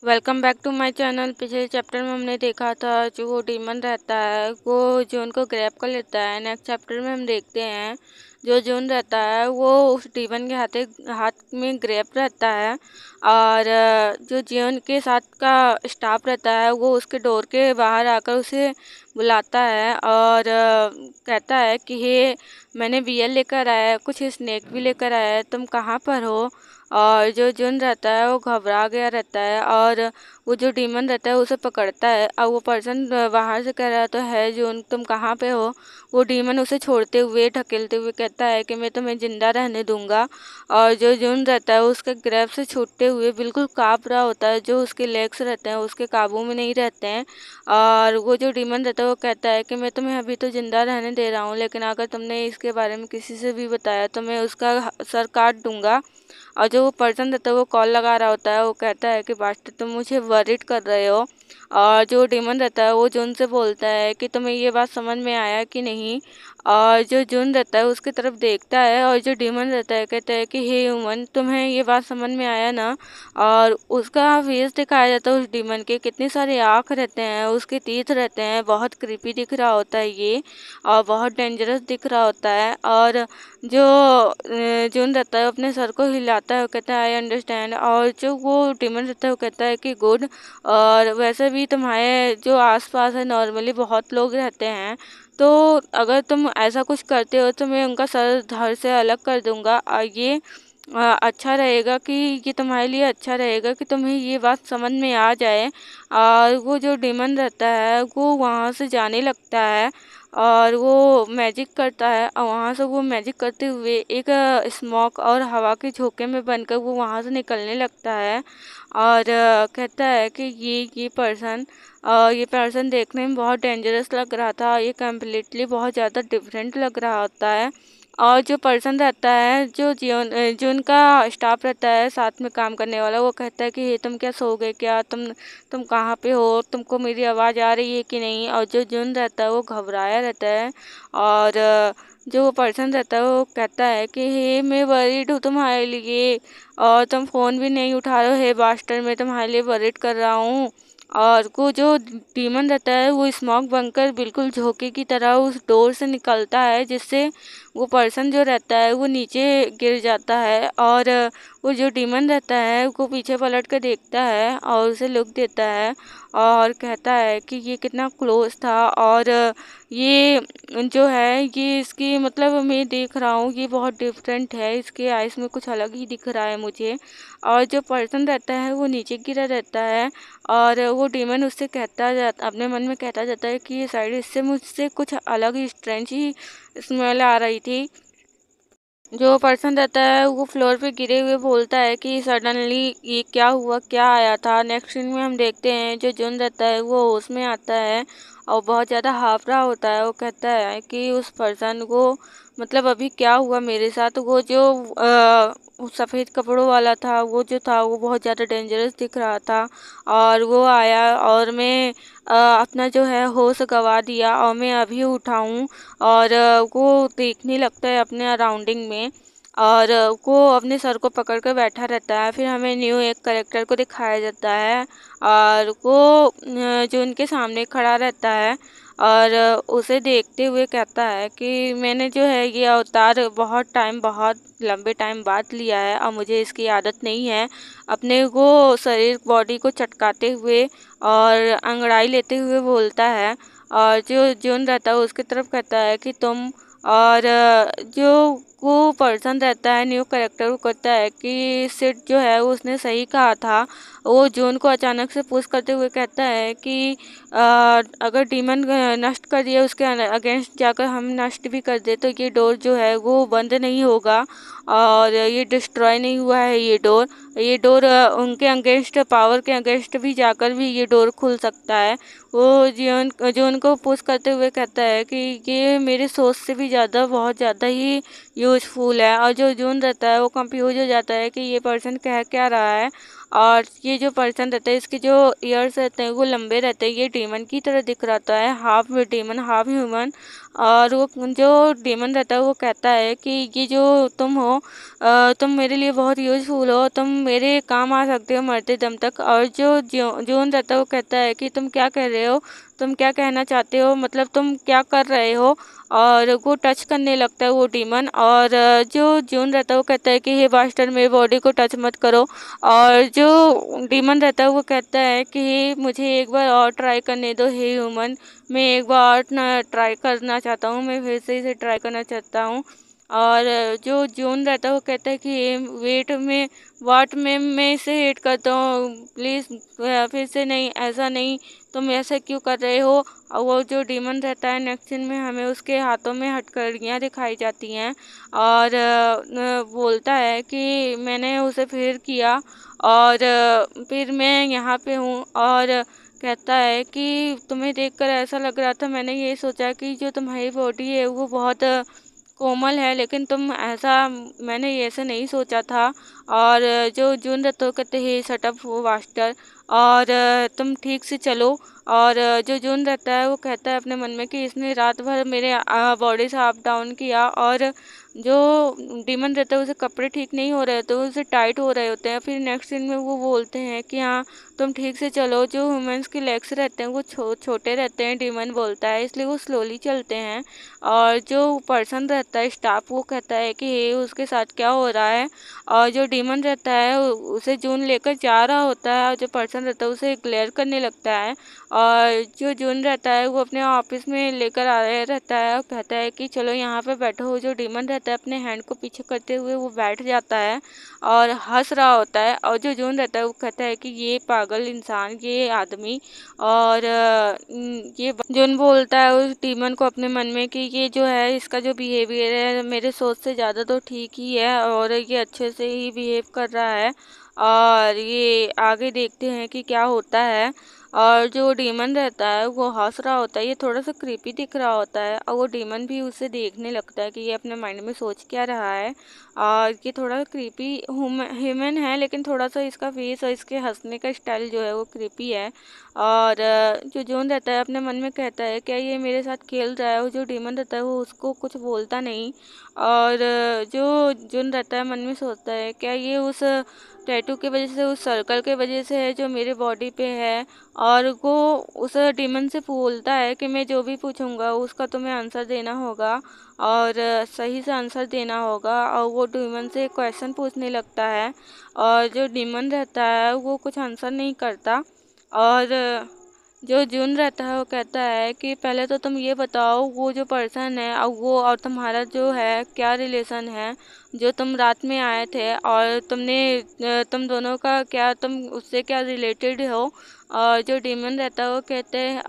Welcome back to my channel. पिछले chapter में हमने देखा था जो वो डीमन रहता है वो जून को ग्रैब कर लेता है। नेक्स्ट चैप्टर में हम देखते हैं जो जून रहता है वो उस डीमन के हाथ में ग्रैब रहता है और जो जून के साथ का स्टाफ रहता है वो उसके डोर के बाहर आकर उसे बुलाता है और कहता है कि हे, मैंने बियर लेकर आया है, कुछ स्नेक भी लेकर आया है, तुम कहाँ पर हो। और जो जुन रहता है वो घबरा गया रहता है और वो जो डीमन रहता है उसे पकड़ता है। और वो पर्सन बाहर से कह रहा तो है, जुन तुम कहाँ पे हो। वो डीमन उसे छोड़ते हुए ढकेलते हुए कहता है कि मैं तुम्हें जिंदा रहने दूंगा। और जो जुन रहता है उसके ग्रैब से छूटते हुए बिल्कुल काँप रहा होता है, जो उसके लेग्स रहते हैं उसके काबू में नहीं रहते हैं। और वो जो डीमन रहता है वो कहता है कि मैं तुम्हें अभी तो जिंदा रहने दे रहा हूँ, लेकिन अगर तुमने इसके बारे में किसी से भी बताया तो मैं उसका सर काट दूंगा। और जो वो पर्सन रहता है वो कॉल लगा रहा होता है, वो कहता है कि बास्टर तुम मुझे वरिड कर रहे हो। और जो डीमन रहता है वो जून से बोलता है कि तुम्हें ये बात समझ में आया कि नहीं। और जो जून रहता है उसकी तरफ देखता है और जो डीमन रहता है कहता है कि हे ह्यूमन, तुम्हें ये बात समझ में आया ना। और उसका फेस दिखाया जाता है उस डीमन के, कितने सारे आँख रहते हैं, उसके तीत रहते हैं, बहुत क्रीपी दिख रहा होता है ये और बहुत डेंजरस दिख रहा होता है। और जो जून रहता है अपने सर को हिलाता है, वो कहता है आई अंडरस्टैंड। और जो वो डीमन रहता है वो कहता है कि गुड। और वैसे भी तुम्हारे जो आसपास है नॉर्मली बहुत लोग रहते हैं, तो अगर तुम ऐसा कुछ करते हो तो मैं उनका सर धड़ से अलग कर दूंगा। और ये अच्छा रहेगा कि ये तुम्हारे लिए अच्छा रहेगा कि तुम्हें ये बात समझ में आ जाए। और वो जो डीमन रहता है वो वहाँ से जाने लगता है और वो मैजिक करता है और वहाँ से वो मैजिक करते हुए एक स्मोक और हवा के झोंके में बनकर वो वहाँ से निकलने लगता है। और कहता है कि ये पर्सन देखने में बहुत डेंजरस लग रहा था, ये कम्प्लीटली बहुत ज़्यादा डिफरेंट लग रहा होता है। और जो पर्सन रहता है जो जो उनका स्टाफ रहता है साथ में काम करने वाला, वो कहता है कि ये तुम क्या सो गए क्या, तुम कहाँ पे हो, तुमको मेरी आवाज़ आ रही है कि नहीं। और जो जुन रहता है वो घबराया रहता है और जो पर्सन रहता है वो कहता है कि हे, मैं वरीड हूँ तुम्हारे लिए और तुम फ़ोन भी नहीं उठा रहे हो, हे बास्टर मैं तुम्हारे लिए वरीड कर रहा हूँ। और वो जो डीमन रहता है वो स्मोक बनकर बिल्कुल झोंके की तरह उस डोर से निकलता है, जिससे वो पर्सन जो रहता है वो नीचे गिर जाता है। और वो जो डीमन रहता है वो पीछे पलट कर देखता है और उसे लुक देता है और कहता है कि ये कितना क्लोज था। और ये जो है ये इसकी मतलब मैं देख रहा हूँ ये बहुत डिफरेंट है, इसके आइस में कुछ अलग ही दिख रहा है मुझे। और जो पर्सन रहता है वो नीचे गिरा रहता है और वो डीमन उससे कहता जाता, अपने मन में कहता जाता है कि ये साइड इससे मुझसे कुछ अलग ही स्ट्रेंज ही स्मेल आ रही थी। जो पर्सन रहता है वो फ्लोर पे गिरे हुए बोलता है कि सडनली ये क्या हुआ, क्या आया था। नेक्स्ट सीन में हम देखते हैं जो जुन रहता है वो होश में आता है और बहुत ज़्यादा हाफ रहा होता है। वो कहता है कि उस पर्सन को मतलब अभी क्या हुआ मेरे साथ। वो जो सफ़ेद कपड़ों वाला था वो जो था वो बहुत ज़्यादा डेंजरस दिख रहा था और वो आया और मैं अपना जो है होश गंवा दिया और मैं अभी उठा हूँ। और वो देखने लगता है अपने अराउंडिंग में और वो अपने सर को पकड़ कर बैठा रहता है। फिर हमें न्यू एक करेक्टर को दिखाया जाता है और वो जो उनके सामने खड़ा रहता है और उसे देखते हुए कहता है कि मैंने जो है ये अवतार बहुत लंबे टाइम बाद लिया है और मुझे इसकी आदत नहीं है अपने को शरीर बॉडी को चटकाते हुए और अंगड़ाई लेते हुए बोलता है। और जो जून रहता है उसकी तरफ कहता है कि तुम। और जो वो पर्सन रहता है न्यू करेक्टर, वो कहता है कि सिड जो है उसने सही कहा था। वो जून को अचानक से पुश करते हुए कहता है कि अगर डीमन नष्ट कर दिया उसके अगेंस्ट जाकर हम नष्ट भी कर दे तो ये डोर जो है वो बंद नहीं होगा और ये डिस्ट्रॉय नहीं हुआ है। ये डोर उनके अगेंस्ट पावर के अगेंस्ट भी जाकर भी ये डोर खुल सकता है। वो जून को पुश करते हुए कहता है कि ये मेरे सोच से भी ज़्यादा बहुत ज़्यादा ही यूजफुल है। और जो जून रहता है वो कंफ्यूज हो जाता है कि ये पर्सन कह क्या रहा है। और ये जो पर्सन रहता है इसके जो ईयर्स रहते हैं वो लंबे रहते हैं। ये डीमन की तरह दिख रहता है, हाफ डीमन हाफ ह्यूमन। और वो जो डीमन रहता है वो कहता है कि ये जो तुम हो, तुम मेरे लिए बहुत यूजफुल हो, तुम मेरे काम आ सकते हो मरते दम तक। और जो जून रहता है वो कहता है कि तुम क्या कह रहे हो, तुम क्या कहना चाहते हो, मतलब तुम क्या कर रहे हो। और वो टच करने लगता है वो डीमन। और जो जून रहता है वो कहता है कि हे बास्टर मेरे बॉडी को टच मत करो। और जो डीमन रहता है वो कहता है कि मुझे एक बार और ट्राई करने दो हे ह्यूमन, मैं एक बार और ना ट्राई करना चाहता हूँ, मैं फिर से इसे ट्राई करना चाहता हूँ। और जो जून रहता है वो कहता है कि वेट में वाट में मैं इसे हेट करता हूँ, प्लीज़ फिर से नहीं, ऐसा नहीं, तुम ऐसा क्यों कर रहे हो। और वो जो डीमन रहता है नेक्स्ट सीन में हमें उसके हाथों में हथकड़ियाँ दिखाई जाती हैं। और बोलता है कि मैंने उसे फिर किया और फिर मैं यहाँ पे हूँ। और कहता है कि तुम्हें देखकर ऐसा लग रहा था, मैंने ये सोचा कि जो तुम्हारी बॉडी है वो बहुत कोमल है, लेकिन तुम ऐसा, मैंने ऐसा नहीं सोचा था। और जो जून रहता कहते हैं शटअप वो मास्टर, और तुम ठीक से चलो। और जो जून रहता है वो कहता है अपने मन में कि इसने रात भर मेरे बॉडी से अप डाउन किया। और जो डीमन रहता है उसे कपड़े ठीक नहीं हो रहे तो उसे टाइट हो रहे होते हैं। फिर नेक्स्ट सीन में वो बोलते हैं कि हाँ तुम ठीक से चलो। जो ह्यूमंस के लेग्स रहते हैं वो छोटे रहते हैं, डीमन बोलता है, इसलिए वो स्लोली चलते हैं। और जो पर्सन रहता है स्टाफ वो कहता है कि ये उसके साथ क्या हो रहा है। और जो डीमन रहता है उसे जून लेकर जा रहा होता है, और जो पर्सन रहता है उसे ग्लेयर करने लगता है। और जो जून रहता है वो अपने ऑफिस में लेकर आ रहा रहता है और कहता है कि चलो यहाँ पे बैठो। जो डीमन रहता है अपने हैंड को पीछे करते हुए वो बैठ जाता है और हंस रहा होता है। और जो जून रहता है वो कहता है कि ये पागल इंसान, ये आदमी। और ये जून बोलता है उस डीमन को अपने मन में कि ये जो है इसका जो बिहेवियर है मेरे सोच से ज़्यादा तो ठीक ही है, और ये अच्छे से ही बिहेव कर रहा है। और ये आगे देखते हैं कि क्या होता है। और जो डीमन रहता है वो हंस रहा होता है, ये थोड़ा सा क्रीपी दिख रहा होता है। और वो डीमन भी उसे देखने लगता है कि ये अपने माइंड में सोच क्या रहा है। और ये थोड़ा क्रीपी ह्यूमन है, लेकिन थोड़ा सा इसका फेस और इसके हंसने का स्टाइल जो है वो क्रीपी है। और जो जून रहता है अपने मन में कहता है क्या ये मेरे साथ खेल रहा है। वो जो डीमन रहता है वो उसको कुछ बोलता नहीं। और जो जून रहता है मन में सोचता है क्या ये उस टैटू की वजह से, उस सर्कल के वजह से है जो मेरे बॉडी पे है। और वो उस डीमन से बोलता है कि मैं जो भी पूछूंगा उसका तुम्हें आंसर देना होगा, और सही से आंसर देना होगा। और वो डीमन से क्वेश्चन पूछने लगता है, और जो डीमन रहता है वो कुछ आंसर नहीं करता। और जो जून रहता है वो कहता है कि पहले तो तुम ये बताओ वो जो पर्सन है और वो और तुम्हारा जो है क्या रिलेशन है, जो तुम रात में आए थे। और तुम दोनों का क्या, तुम उससे क्या रिलेटेड हो। और जो डीमन रहता है वो कहते हैं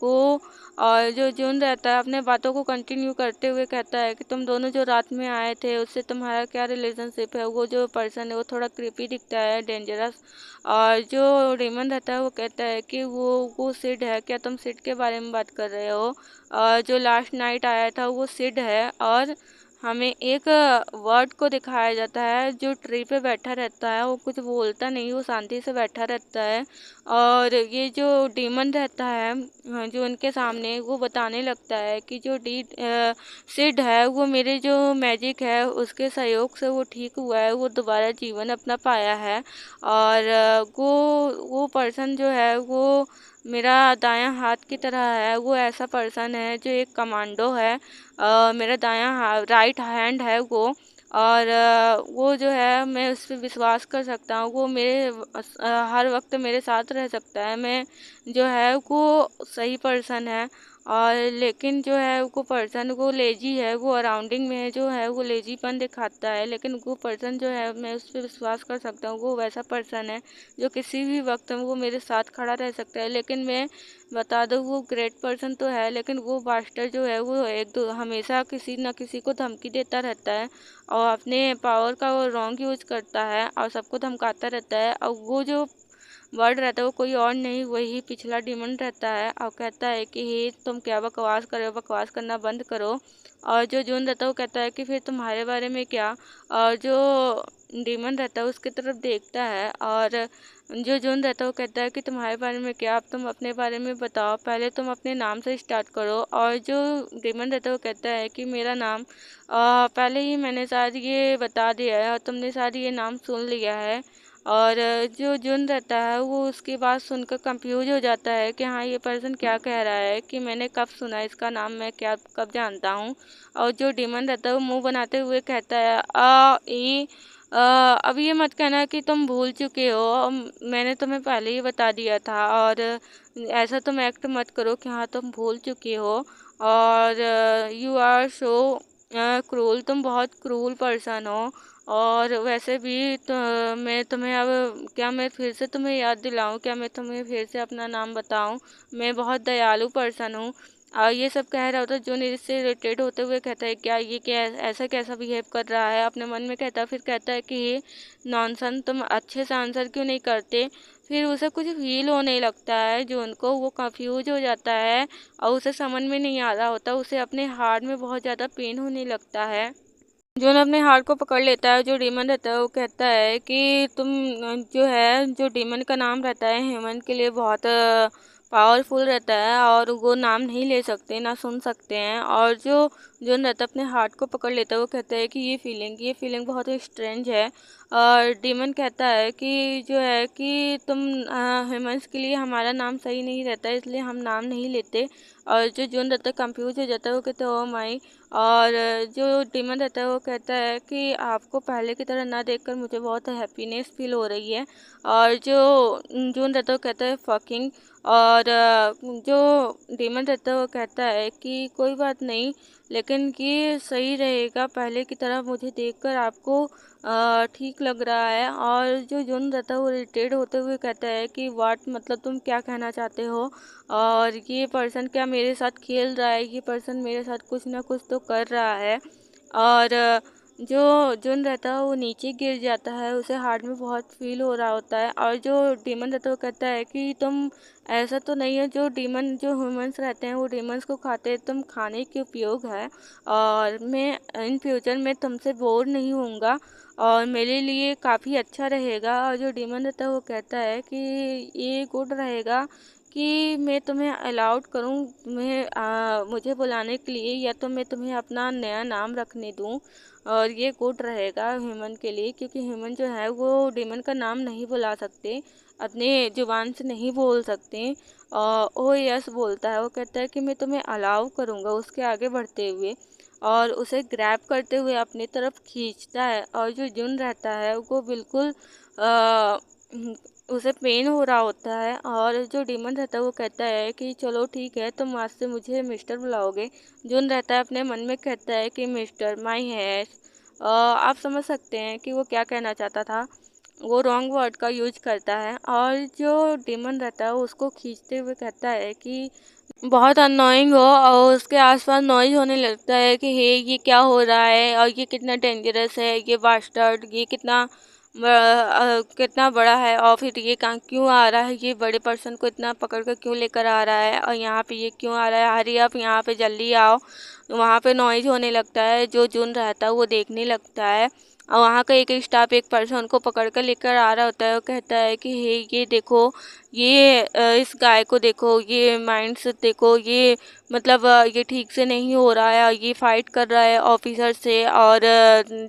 वो। और जो जून रहता है अपने बातों को कंटिन्यू करते हुए कहता है कि तुम दोनों जो रात में आए थे उससे तुम्हारा क्या रिलेशनशिप है। वो जो पर्सन है वो थोड़ा क्रीपी दिखता है, डेंजरस। और जो डीमन रहता है वो कहता है कि वो सिड है, क्या तुम सिड के बारे में बात कर रहे हो। और जो लास्ट नाइट आया था वो सिड है। और हमें एक वर्ड को दिखाया जाता है जो ट्री पे बैठा रहता है, वो कुछ बोलता नहीं, वो शांति से बैठा रहता है। और ये जो डीमन रहता है जो उनके सामने, वो बताने लगता है कि जो सिड है वो मेरे जो मैजिक है उसके सहयोग से वो ठीक हुआ है, वो दोबारा जीवन अपना पाया है। और वो पर्सन जो है वो मेरा दायां हाथ की तरह है। वो ऐसा पर्सन है जो एक कमांडो है, मेरा राइट हैंड है वो। और वो जो है मैं उस पर विश्वास कर सकता हूँ, वो मेरे हर वक्त मेरे साथ रह सकता है। मैं जो है वो सही पर्सन है। और लेकिन जो है वो पर्सन वो लेजी है, वो अराउंडिंग में जो है वो लेजीपन दिखाता है, लेकिन वो पर्सन जो है मैं उस पर विश्वास कर सकता हूँ। वो वैसा पर्सन है जो किसी भी वक्त वो मेरे साथ खड़ा रह सकता है। लेकिन मैं बता दूँ वो ग्रेट पर्सन तो है, लेकिन वो मास्टर जो है वो एक दो हमेशा किसी न किसी को धमकी देता रहता है, और अपने पावर का वो रॉन्ग यूज करता है और सबको धमकाता रहता है। और वो जो वर्ड रहता है वो कोई और नहीं, वही पिछला डीमन रहता है और कहता है कि हे तुम क्या बकवास कर रहे हो, बकवास करना बंद करो। और जो जून रहता है वो कहता है कि फिर तुम्हारे बारे में क्या। और जो डीमन रहता है उसकी तरफ देखता है और जो जून रहता है वो कहता है कि तुम्हारे बारे में क्या, अब तुम अपने बारे में बताओ, पहले तुम अपने नाम से स्टार्ट करो। और जो डीमन रहता है वो कहता है कि मेरा नाम पहले ही मैंने शायद ये बता दिया है और तुमने शायद ये नाम सुन लिया है। और जो जून रहता है वो उसकी बात सुनकर कंफ्यूज हो जाता है कि हाँ ये पर्सन क्या कह रहा है, कि मैंने कब सुना इसका नाम, मैं क्या कब जानता हूँ। और जो डीमन रहता है वो मुंह बनाते हुए कहता है अब ये मत कहना कि तुम भूल चुके हो, मैंने तुम्हें पहले ही बता दिया था। और ऐसा तुम एक्ट मत करो कि हाँ तुम भूल चुके हो। और यू आर सो क्रूल, तुम बहुत क्रूल पर्सन हो। और वैसे भी तो मैं तुम्हें अब क्या मैं फिर से तुम्हें याद दिलाऊं, क्या मैं तुम्हें फिर से अपना नाम बताऊं, मैं बहुत दयालु पर्सन हूँ। और ये सब कह रहा होता है, जून इससे इरिटेट होते हुए कहता है क्या ये क्या ऐसा कैसा बिहेव कर रहा है अपने मन में कहता है। फिर कहता है कि ये नॉनसेंस, तुम अच्छे से आंसर क्यों नहीं करते। फिर उसे कुछ फील होने लगता है, जून को वो कंफ्यूज हो जाता है और उसे समझ में नहीं आ रहा होता, उसे अपने हार्ट में बहुत ज़्यादा पेन होने लगता है। जून अपने हार्ट को पकड़ लेता है। जो डीमन रहता है वो कहता है कि तुम जो है, जो डीमन का नाम रहता है ह्यूमन के लिए बहुत पावरफुल रहता है और वो नाम नहीं ले सकते ना सुन सकते हैं। और जो जून रहता है अपने हार्ट को पकड़ लेता है, वो कहता है कि ये फीलिंग बहुत ही स्ट्रेंज है। और डीमन कहता है कि जो है कि तुम ह्यूमंस के लिए हमारा नाम सही नहीं रहता है, इसलिए हम नाम नहीं लेते। और जो जून रहता है कंफ्यूज हो जाता है, वो कहता है ओ माई। और जो डीमन रहता है वो कहता है कि आपको पहले की तरह ना देखकर मुझे बहुत हैप्पीनेस फील हो रही है। और जो जून रहता है वो कहता है फकिंग। और जो डीमन रहता है वो कहता है कि कोई बात नहीं, लेकिन ये सही रहेगा, पहले की तरह मुझे देखकर आपको ठीक लग रहा है। और जो जून रहता है वो इरिटेट होते हुए कहता है कि वाट, मतलब तुम क्या कहना चाहते हो। और ये पर्सन क्या मेरे साथ खेल रहा है, ये पर्सन मेरे साथ कुछ ना कुछ तो कर रहा है। और जो जुन रहता है वो नीचे गिर जाता है, उसे हार्ट में बहुत फील हो रहा होता है। और जो डीमन रहता है वो कहता है कि तुम ऐसा तो नहीं है, जो डीमन जो ह्यूमंस रहते हैं वो डीमंस को खाते हैं, तुम खाने के उपयोग है। और मैं इन फ्यूचर में तुमसे बोर नहीं होऊंगा और मेरे लिए काफ़ी अच्छा रहेगा। और जो डीमन रहता है वो कहता है कि ये गुड रहेगा कि मैं तुम्हें अलाउड करूं, मुझे बुलाने के लिए, या तो मैं तुम्हें अपना नया नाम रखने दूं। और ये गुड रहेगा ह्यूमन के लिए, क्योंकि ह्यूमन जो है वो डीमन का नाम नहीं बुला सकते, अपने जुबान से नहीं बोल सकते। ओ यस बोलता है, वो कहता है कि मैं तुम्हें अलाउ करूँगा उसके आगे बढ़ते हुए। और उसे ग्रैब करते हुए अपनी तरफ खींचता है। और जो जुन रहता है वो बिल्कुल उसे पेन हो रहा होता है। और जो डीमन रहता है वो कहता है कि चलो ठीक है, तुम आज से मुझे मिस्टर बुलाओगे। जुन रहता है अपने मन में कहता है कि मिस्टर माई है। आप समझ सकते हैं कि वो क्या कहना चाहता था, वो रॉन्ग वर्ड का यूज करता है। और जो डीमन रहता है वो उसको खींचते हुए कहता है कि बहुत अननोइंग हो, और उसके आसपास नॉइज होने लगता है कि हे ये क्या हो रहा है और ये कितना डेंजरस है, ये बास्टर्ड, ये कितना बड़ा है, और फिर ये कहाँ क्यों आ रहा है, ये बड़े पर्सन को इतना पकड़ कर क्यों लेकर आ रहा है, और यहाँ पे ये क्यों आ रहा है, हरी आप यहाँ पे जल्दी आओ। वहाँ पे नॉइज होने लगता है। जो जुन रहता है वो देखने लगता है और वहाँ का एक स्टाफ एक पर्सन को पकड़ कर लेकर आ रहा होता है। वो कहता है कि हे ये देखो, ये इस गाय को देखो, ये माइंड से देखो, ये मतलब ये ठीक से नहीं हो रहा है, ये फाइट कर रहा है ऑफिसर से। और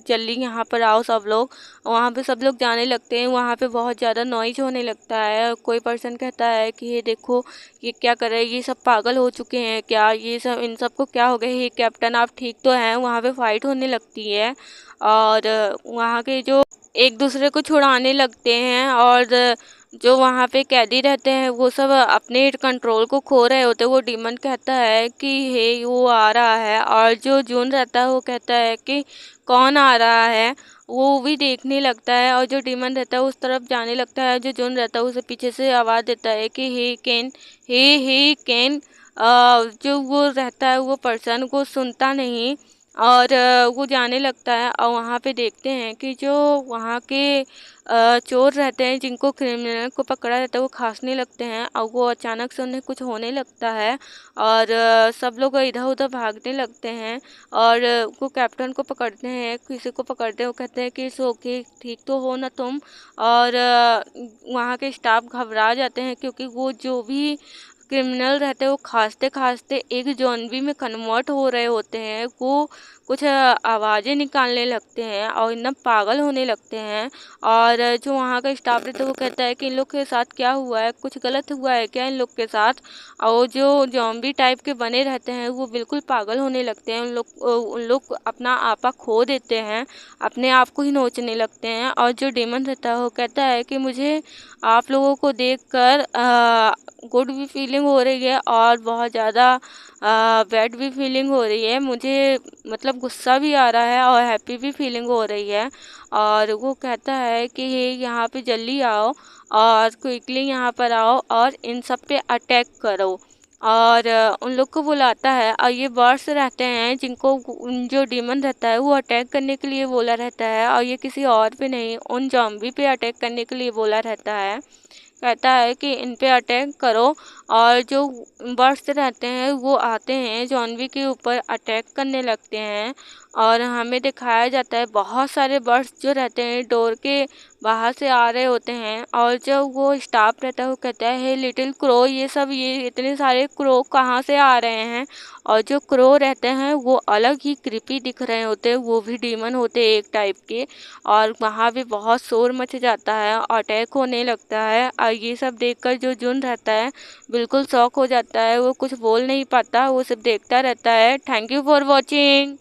जल्दी यहाँ पर आओ सब लोग। वहाँ पे सब लोग जाने लगते हैं। वहाँ पे बहुत ज़्यादा नॉइज होने लगता है। कोई पर्सन कहता है कि ये देखो ये क्या कर रहे हैं, ये सब पागल हो चुके हैं क्या, ये सब इन सबको क्या हो गया, ये कैप्टन आप ठीक तो हैं। वहाँ पे फाइट होने लगती है और वहाँ के जो एक दूसरे को छुड़ाने लगते हैं। और जो वहाँ पे कैदी रहते हैं वो सब अपने कंट्रोल को खो रहे होते हैं। वो डीमन कहता है कि हे वो आ रहा है। और जो जून रहता है वो कहता है कि कौन आ रहा है, वो भी देखने लगता है। और जो डीमन रहता है उस तरफ जाने लगता है। जो जून रहता है उसे पीछे से आवाज़ देता है कि हे कैन। जो वो रहता है वो पर्सन को सुनता नहीं। और वो जाने लगता है और वहाँ पे देखते हैं कि जो वहाँ के चोर रहते हैं, जिनको क्रिमिनल को पकड़ा रहता है, वो खांसने लगते हैं और वो अचानक से उन्हें कुछ होने लगता है और सब लोग इधर-उधर भागने लगते हैं और वो कैप्टन को पकड़ते हैं, किसी को पकड़ते हैं, वो कहते हैं कि इट्स ओके, ठीक तो हो ना तुम? और वहाँ के स्टाफ घबरा जाते हैं क्योंकि वो जो भी क्रिमिनल रहते हैं वो खाँसते-खाँसते एक ज़ॉम्बी में कन्वर्ट हो रहे होते हैं। वो कुछ आवाज़ें निकालने लगते हैं और एकदम पागल होने लगते हैं और जो वहाँ का स्टाफ रहता है वो कहता है कि इन लोग के साथ क्या हुआ है? कुछ गलत हुआ है क्या इन लोग के साथ? और जो ज़ॉम्बी टाइप के बने रहते हैं वो बिल्कुल पागल होने लगते हैं। उन लोग अपना आपा खो देते हैं, अपने आप को ही नोचने लगते हैं और जो डेमन रहता है वो कहता है कि मुझे आप लोगों को देखकर गुड भी फीलिंग हो रही है और बहुत ज़्यादा बैड भी फीलिंग हो रही है। मुझे मतलब गुस्सा भी आ रहा है और हैप्पी भी फीलिंग हो रही है। और वो कहता है कि यहाँ पे जल्दी आओ और क्विकली यहाँ पर आओ और इन सब पे अटैक करो। और उन लोग को बुलाता है और ये बर्ड्स रहते हैं जिनको जो डीमन रहता है वो अटैक करने के लिए बोला रहता है और ये किसी और पे नहीं, उन ज़ॉम्बी पे अटैक करने के लिए बोला रहता है। कहता है कि इन पे अटैक करो और जो बर्ड्स रहते हैं वो आते हैं जॉनवी के ऊपर अटैक करने लगते हैं और हमें दिखाया जाता है बहुत सारे बर्ड्स जो रहते हैं डोर के बाहर से आ रहे होते हैं और जब वो स्टाफ रहता है वो कहता है हे लिटिल क्रो, ये इतने सारे क्रो कहाँ से आ रहे हैं? और जो क्रो रहते हैं वो अलग ही क्रीपी दिख रहे होते हैं, वो भी डीमन होते हैं एक टाइप के। और वहाँ भी बहुत शोर मच जाता है, अटैक होने लगता है और ये सब देखकर जो जुन रहता है बिल्कुल शॉक हो जाता है, वो कुछ बोल नहीं पाता, वो सब देखता रहता है। Thank you for watching.